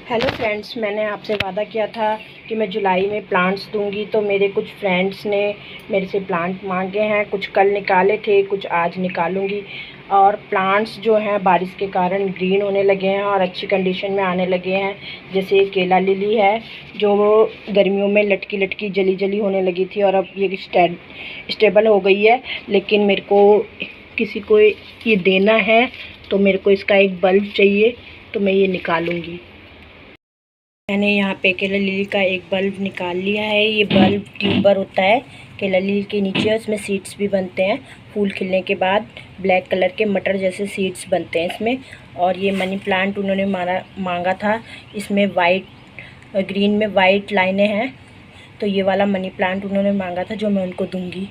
Hello friends, मैंने आपसे वादा किया था कि मैं जुलाई में प्लांट्स दूंगी। तो मेरे कुछ फ्रेंड्स ने मेरे से प्लांट मांगे हैं। कुछ कल निकाले थे, कुछ आज निकालूंगी। और प्लांट्स जो हैं बारिश के कारण ग्रीन होने लगे हैं और अच्छी कंडीशन में आने लगे हैं। जैसे केला लिली है जो गर्मियों में लटकी लटकी जली जली होने लगी थी और अब ये स्टेबल हो गई है। लेकिन मेरे को किसी को ये देना है, तो मेरे को इसका एक बल्ब चाहिए, तो मैं ये निकालूंगी। मैंने यहाँ पे केला लिली का एक बल्ब निकाल लिया है। ये बल्ब ट्यूबर होता है केला लिली के नीचे, उसमें सीड्स भी बनते हैं। फूल खिलने के बाद ब्लैक कलर के मटर जैसे सीड्स बनते हैं इसमें। और ये मनी प्लांट उन्होंने मांगा था। इसमें ग्रीन में वाइट लाइनें हैं। तो ये वाला मनी प्लांट उन्होंने मांगा था, जो मैं उनको दूंगी।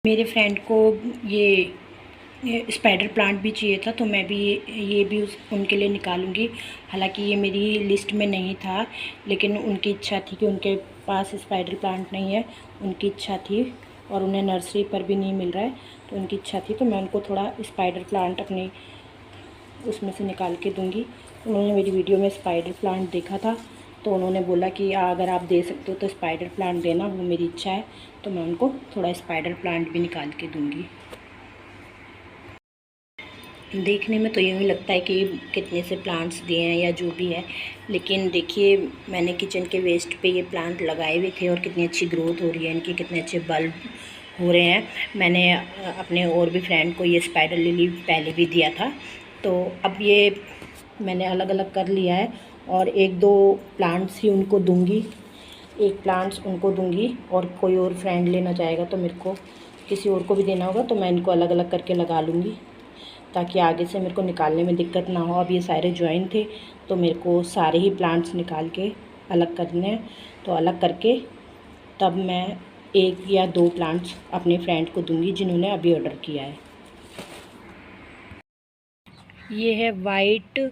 मेरे फ्रेंड को ये स्पाइडर प्लांट भी चाहिए था, तो मैं भी ये भी उनके लिए निकालूंगी। हालांकि ये मेरी लिस्ट में नहीं था, लेकिन उनकी इच्छा थी कि उनके पास स्पाइडर प्लांट नहीं है। उनकी इच्छा थी और उन्हें नर्सरी पर भी नहीं मिल रहा है, तो उनकी इच्छा थी। तो मैं उनको थोड़ा स्पाइडर प्लांट अपने उसमें से निकाल के दूँगी। उन्होंने मेरी वीडियो में स्पाइडर प्लांट देखा था, तो उन्होंने बोला कि अगर आप दे सकते हो तो स्पाइडर प्लांट देना, वो मेरी इच्छा है। तो मैं उनको थोड़ा स्पाइडर प्लांट भी निकाल के दूँगी। देखने में तो यूँ ही लगता है कि कितने से प्लांट्स दिए हैं या जो भी है, लेकिन देखिए मैंने किचन के वेस्ट पे ये प्लांट लगाए हुए थे और कितनी अच्छी ग्रोथ हो रही है इनकी, कितने अच्छे बल्ब हो रहे हैं। मैंने अपने और भी फ्रेंड को ये स्पाइडर लिली पहले भी दिया था, तो अब ये मैंने अलग अलग कर लिया है और एक दो प्लांट्स ही उनको दूँगी, एक प्लांट्स उनको दूँगी। और कोई और फ्रेंड लेना चाहेगा तो मेरे को किसी और को भी देना होगा, तो मैं इनको अलग अलग करके लगा लूँगी, ताकि आगे से मेरे को निकालने में दिक्कत ना हो। अब ये सारे जॉइन थे, तो मेरे को सारे ही प्लांट्स निकाल के अलग करने हैं। तो अलग करके तब मैं एक या दो प्लांट्स अपने फ्रेंड को दूंगी जिन्होंने अभी ऑर्डर किया है। ये है वाइट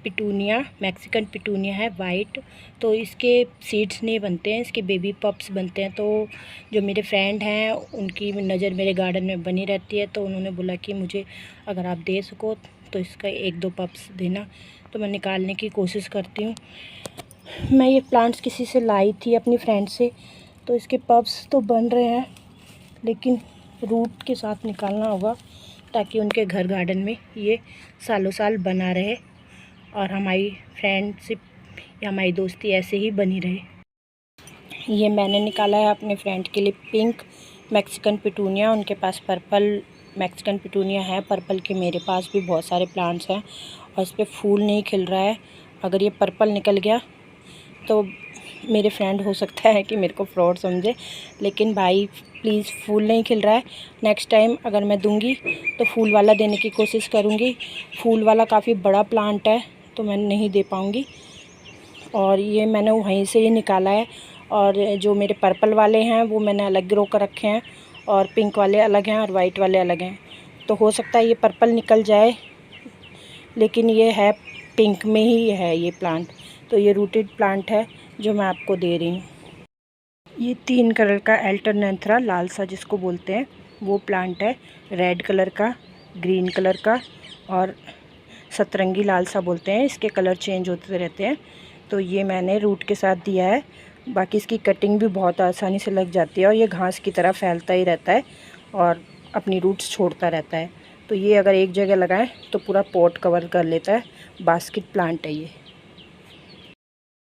पिटूनिया, मैक्सिकन पिटूनिया है वाइट। तो इसके सीड्स नहीं बनते हैं, इसके बेबी पप्स बनते हैं। तो जो मेरे फ्रेंड हैं उनकी नज़र मेरे गार्डन में बनी रहती है, तो उन्होंने बोला कि मुझे अगर आप दे सको तो इसका एक दो पप्स देना। तो मैं निकालने की कोशिश करती हूँ। मैं ये प्लांट्स किसी से लाई थी अपनी फ्रेंड से, तो इसके पप्स तो बन रहे हैं, लेकिन रूट के साथ निकालना होगा, ताकि उनके घर गार्डन में ये सालों साल बना रहे और हमारी फ्रेंडशिप या हमारी दोस्ती ऐसे ही बनी रहे। ये मैंने निकाला है अपने फ्रेंड के लिए पिंक मैक्सिकन पिटूनिया। उनके पास पर्पल मैक्सिकन पिटूनिया है। पर्पल के मेरे पास भी बहुत सारे प्लांट्स हैं और इस पर फूल नहीं खिल रहा है। अगर ये पर्पल निकल गया तो मेरे फ्रेंड हो सकता है कि मेरे को फ्रॉड समझे, लेकिन भाई प्लीज़ फूल नहीं खिल रहा है। नेक्स्ट टाइम अगर मैं दूंगी तो फूल वाला देने की कोशिश करूंगी। फूल वाला काफ़ी बड़ा प्लांट है, तो मैं नहीं दे पाऊंगी। और ये मैंने वहीं से ही निकाला है। और जो मेरे पर्पल वाले हैं वो मैंने अलग ग्रो कर रखे हैं, और पिंक वाले अलग हैं और वाइट वाले अलग हैं। तो हो सकता है ये पर्पल निकल जाए, लेकिन ये है पिंक में ही है ये प्लांट। तो ये रूटेड प्लांट है जो मैं आपको दे रही हूँ। ये 3 कलर का अल्टरनेंथरा लालसा जिसको बोलते हैं वो प्लांट है। रेड कलर का, ग्रीन कलर का और सतरंगी लालसा बोलते हैं। इसके कलर चेंज होते रहते हैं। तो ये मैंने रूट के साथ दिया है। बाकी इसकी कटिंग भी बहुत आसानी से लग जाती है और ये घास की तरह फैलता ही रहता है और अपनी रूट्स छोड़ता रहता है। तो ये अगर एक जगह लगाएं तो पूरा पॉट कवर कर लेता है। बास्केट प्लांट है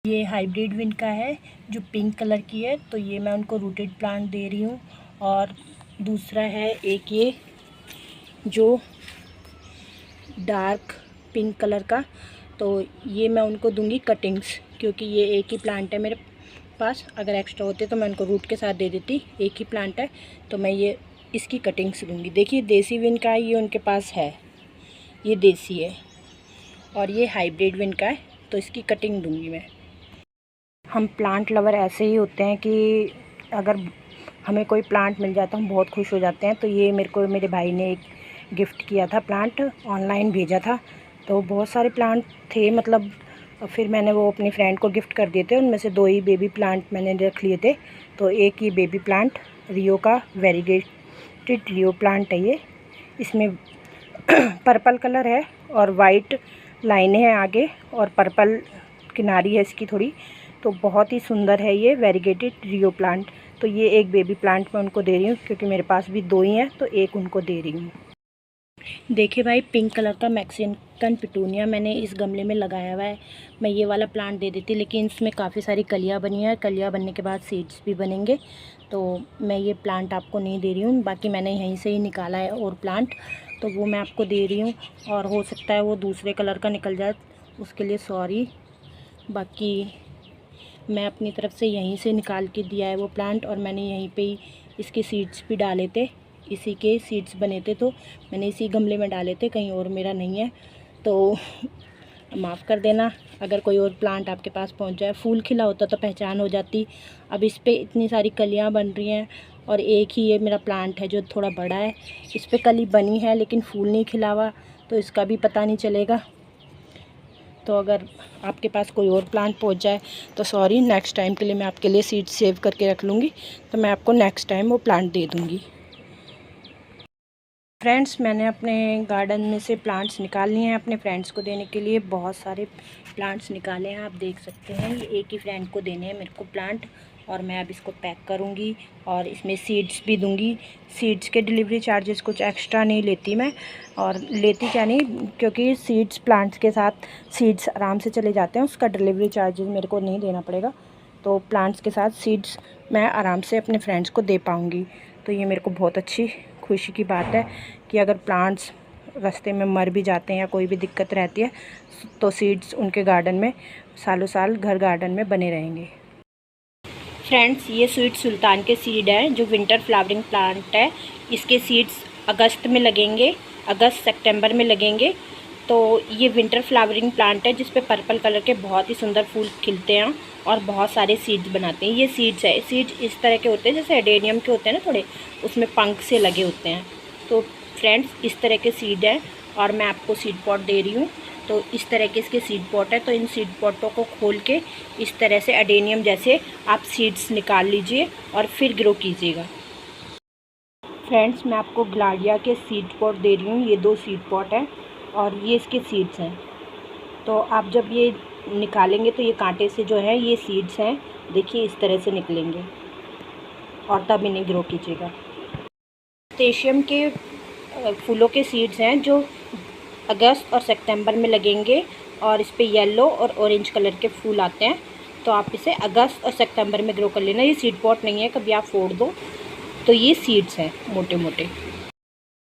ये हाइब्रिड विन का है जो पिंक कलर की है। तो ये मैं उनको रूटेड प्लांट दे रही हूँ। और दूसरा है एक ये जो डार्क पिंक कलर का, तो ये मैं उनको दूंगी कटिंग्स, क्योंकि ये एक ही प्लांट है मेरे पास। अगर एक्स्ट्रा होते तो मैं उनको रूट के साथ दे देती। एक ही प्लांट है तो मैं ये इसकी कटिंग्स दूंगी। देखिए देसी विन का ये उनके पास है, ये देसी है, और ये हाइब्रिड विन का है, तो इसकी कटिंग दूंगी मैं। हम प्लांट लवर ऐसे ही होते हैं कि अगर हमें कोई प्लांट मिल जाता है हम बहुत खुश हो जाते हैं। तो ये मेरे भाई ने एक गिफ्ट किया था प्लांट, ऑनलाइन भेजा था। तो बहुत सारे प्लांट थे, मतलब फिर मैंने वो अपनी फ्रेंड को गिफ्ट कर दिए थे। उनमें से 2 ही बेबी प्लांट मैंने रख लिए थे। तो एक ये बेबी प्लांट रियो का वेरीगेटेड रियो प्लांट है ये। इसमें पर्पल कलर है और वाइट लाइनें हैं आगे और पर्पल किनारी है इसकी थोड़ी, तो बहुत ही सुंदर है ये वेरीगेटेड रियो प्लांट। तो ये एक बेबी प्लांट मैं उनको दे रही हूँ क्योंकि मेरे पास भी 2 ही हैं, तो एक उनको दे रही हूँ। देखिए भाई, पिंक कलर का मैक्सिकन पिटूनिया मैंने इस गमले में लगाया हुआ है। मैं ये वाला प्लांट दे देती, लेकिन इसमें काफ़ी सारी कलियाँ बनी हैं। कलियाँ बनने के बाद सीड्स भी बनेंगे, तो मैं ये प्लांट आपको नहीं दे रही हूँ। बाकी मैंने यहीं से ही निकाला है और प्लांट, तो वो मैं आपको दे रही हूँ। और हो सकता है वो दूसरे कलर का निकल जाए, उसके लिए सॉरी। बाकी मैं अपनी तरफ से यहीं से निकाल के दिया है वो प्लांट, और मैंने यहीं पे ही इसके सीड्स भी डाले थे। इसी के सीड्स बने थे, तो मैंने इसी गमले में डाले थे, कहीं और मेरा नहीं है। तो माफ़ कर देना अगर कोई और प्लांट आपके पास पहुंच जाए। फूल खिला होता तो पहचान हो जाती। अब इस पे इतनी सारी कलियां बन रही हैं, और एक ही ये मेरा प्लांट है जो थोड़ा बड़ा है। इस पे कली बनी है लेकिन फूल नहीं खिला हुआ, तो इसका भी पता नहीं चलेगा। तो अगर आपके पास कोई और प्लांट पहुंच जाए तो सॉरी, नेक्स्ट टाइम के लिए मैं आपके लिए सीड सेव करके रख लूँगी, तो मैं आपको नेक्स्ट टाइम वो प्लांट दे दूँगी। फ्रेंड्स, मैंने अपने गार्डन में से प्लांट्स निकाल लिए हैं अपने फ्रेंड्स को देने के लिए। बहुत सारे प्लांट्स निकाले हैं, आप देख सकते हैं। ये एक ही फ्रेंड को देने हैं मेरे को प्लांट, और मैं अब इसको पैक करूँगी और इसमें सीड्स भी दूँगी। सीड्स के डिलीवरी चार्जेस कुछ एक्स्ट्रा नहीं लेती मैं, और लेती क्या नहीं, क्योंकि सीड्स प्लांट्स के साथ सीड्स आराम से चले जाते हैं, उसका डिलीवरी चार्जेस मेरे को नहीं देना पड़ेगा। तो प्लांट्स के साथ सीड्स मैं आराम से अपने फ्रेंड्स को दे पाऊँगी। तो ये मेरे को बहुत अच्छी खुशी की बात है कि अगर प्लांट्स रास्ते में मर भी जाते हैं या कोई भी दिक्कत रहती है, तो सीड्स उनके गार्डन में सालों साल घर गार्डन में बने रहेंगे। फ्रेंड्स, ये स्वीट सुल्तान के सीड हैं जो विंटर फ्लावरिंग प्लांट है। इसके सीड्स अगस्त में लगेंगे, अगस्त सितंबर में लगेंगे। तो ये विंटर फ्लावरिंग प्लांट है जिस पे पर्पल कलर के बहुत ही सुंदर फूल खिलते हैं और बहुत सारे सीड्स बनाते हैं। ये सीड्स है, सीड्स इस तरह के होते हैं जैसे एडेनियम के होते हैं ना, थोड़े उसमें पंख से लगे होते हैं। तो फ्रेंड्स, इस तरह के सीड हैं, और मैं आपको सीड पॉट दे रही हूँ। तो इस तरह के इसके सीड पॉट है। तो इन सीड पॉटों को खोल के इस तरह से एडेनियम जैसे आप सीड्स निकाल लीजिए और फिर ग्रो कीजिएगा। फ्रेंड्स, मैं आपको ग्लाडिया के सीड पॉट दे रही हूँ। ये 2 सीड पॉट हैं और ये इसके सीड्स हैं। तो आप जब ये निकालेंगे तो ये कांटे से जो है ये सीड्स हैं, देखिए इस तरह से निकलेंगे, और तब इन्हें ग्रो कीजिएगा। तेशियम के फूलों के सीड्स हैं जो अगस्त और सितंबर में लगेंगे, और इस पे येलो और ऑरेंज कलर के फूल आते हैं। तो आप इसे अगस्त और सितंबर में ग्रो कर लेना। ये सीड पॉट नहीं है, कभी आप फोड़ दो। तो ये सीड्स हैं मोटे मोटे।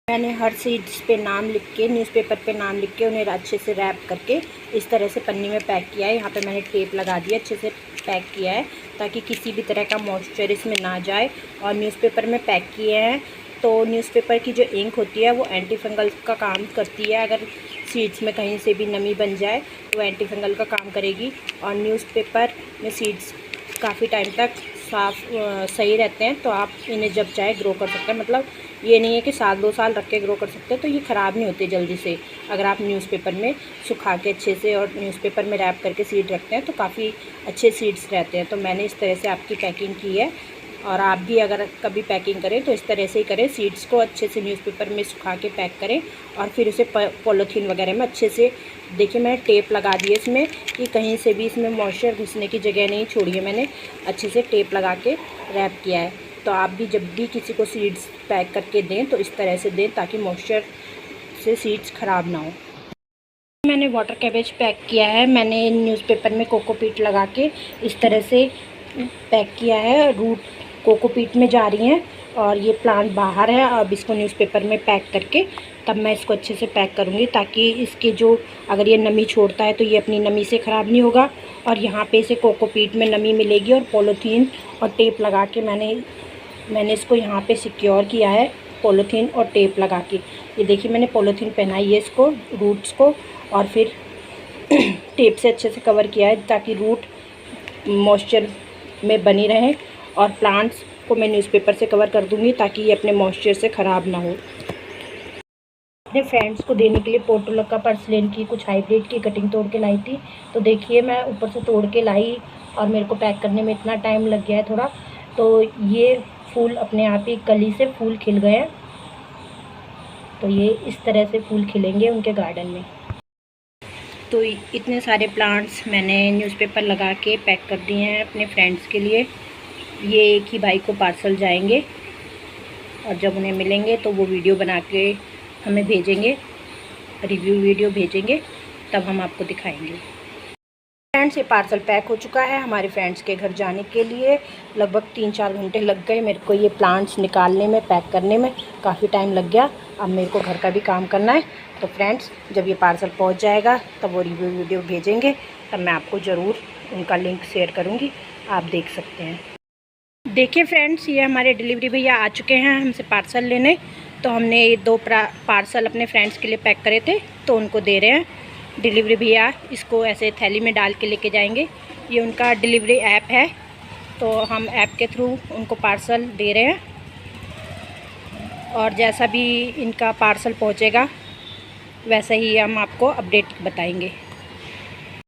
मैंने हर सीड्स पे नाम लिख के, न्यूज़पेपर पे नाम लिख के उन्हें अच्छे से रैप करके इस तरह से पन्नी में पैक किया है। यहाँ पे मैंने टेप लगा दिया, अच्छे से पैक किया है ताकि किसी भी तरह का मॉइस्चर इसमें ना जाए। और न्यूज़पेपर में पैक किए हैं, तो न्यूज़पेपर की जो इंक होती है वो एंटी फंगल का काम करती है। अगर सीड्स में कहीं से भी नमी बन जाए तो एंटी फंगल का काम करेगी। और न्यूज़पेपर में सीड्स काफ़ी टाइम तक सही रहते हैं, तो आप इन्हें जब चाहे ग्रो कर सकते हैं। मतलब ये नहीं है कि 1-2 साल रख के ग्रो कर सकते हैं, तो ये ख़राब नहीं होते जल्दी से। अगर आप न्यूज़पेपर में सुखा के अच्छे से और न्यूज़पेपर में रैप करके सीड रखते हैं तो काफ़ी अच्छे सीड्स रहते हैं। तो मैंने इस तरह से आपकी पैकिंग की है, और आप भी अगर कभी पैकिंग करें तो इस तरह से ही करें। सीड्स को अच्छे से न्यूज़पेपर में सुखा के पैक करें, और फिर उसे पॉलीथीन वगैरह में अच्छे से, देखिए मैंने टेप लगा दी है इसमें कि कहीं से भी इसमें मॉइस्चर घुसने की जगह नहीं छोड़ी है। मैंने अच्छे से टेप लगा के रैप किया है। तो आप भी जब भी किसी को सीड्स पैक करके दें तो इस तरह से दें ताकि मॉइस्चर से सीड्स ख़राब ना हो। मैंने वाटर कैबेज पैक किया है। मैंने न्यूज़पेपर में कोकोपीट लगा के इस तरह से पैक किया है। रूट कोकोपीट में जा रही हैं और ये प्लांट बाहर है। अब इसको न्यूज़पेपर में पैक करके तब मैं इसको अच्छे से पैक करूँगी ताकि इसके जो, अगर ये नमी छोड़ता है तो ये अपनी नमी से ख़राब नहीं होगा, और यहाँ पे इसे कोकोपीट में नमी मिलेगी। और पॉलीथीन और टेप लगा के मैंने इसको यहाँ पे सिक्योर किया है, पॉलीथीन और टेप लगा के। ये देखिए मैंने पॉलीथीन पहनाई है इसको, रूट्स को, और फिर टेप से अच्छे से कवर किया है ताकि रूट मॉइस्चर में बनी रहें। और प्लांट्स को मैं न्यूज़पेपर से कवर कर दूँगी ताकि ये अपने मॉइस्चर से ख़राब ना हो। अपने फ्रेंड्स को देने के लिए पोर्टुलका पर्सिलेन की कुछ हाइब्रिड की कटिंग तोड़ के लाई थी। तो देखिए मैं ऊपर से तोड़ के लाई और मेरे को पैक करने में इतना टाइम लग गया है थोड़ा। तो ये फूल अपने आप ही कली से फूल खिल गए हैं। तो ये इस तरह से फूल खिलेंगे उनके गार्डन में। तो इतने सारे प्लांट्स मैंने न्यूज़पेपर लगा के पैक कर दिए हैं अपने फ्रेंड्स के लिए। ये एक ही भाई को पार्सल जाएंगे और जब उन्हें मिलेंगे तो वो वीडियो बना के हमें भेजेंगे, रिव्यू वीडियो भेजेंगे, तब हम आपको दिखाएंगे। फ्रेंड्स, ये पार्सल पैक हो चुका है हमारे फ्रेंड्स के घर जाने के लिए। लगभग 3-4 घंटे लग गए मेरे को ये प्लांट्स निकालने में, पैक करने में काफ़ी टाइम लग गया। अब मेरे को घर का भी काम करना है। तो फ्रेंड्स, जब ये पार्सल पहुंच जाएगा तब वो रिव्यू वीडियो भेजेंगे, तब मैं आपको ज़रूर उनका लिंक शेयर करूँगी, आप देख सकते हैं। देखिए फ्रेंड्स, ये हमारे डिलीवरी भैया आ चुके हैं हमसे पार्सल लेने। तो हमने 2 पार्सल अपने फ्रेंड्स के लिए पैक करे थे, तो उनको दे रहे हैं। डिलीवरी भैया इसको ऐसे थैली में डाल के लेके जाएंगे। ये उनका डिलीवरी ऐप है, तो हम ऐप के थ्रू उनको पार्सल दे रहे हैं। और जैसा भी इनका पार्सल पहुंचेगा वैसे ही हम आपको अपडेट बताएंगे।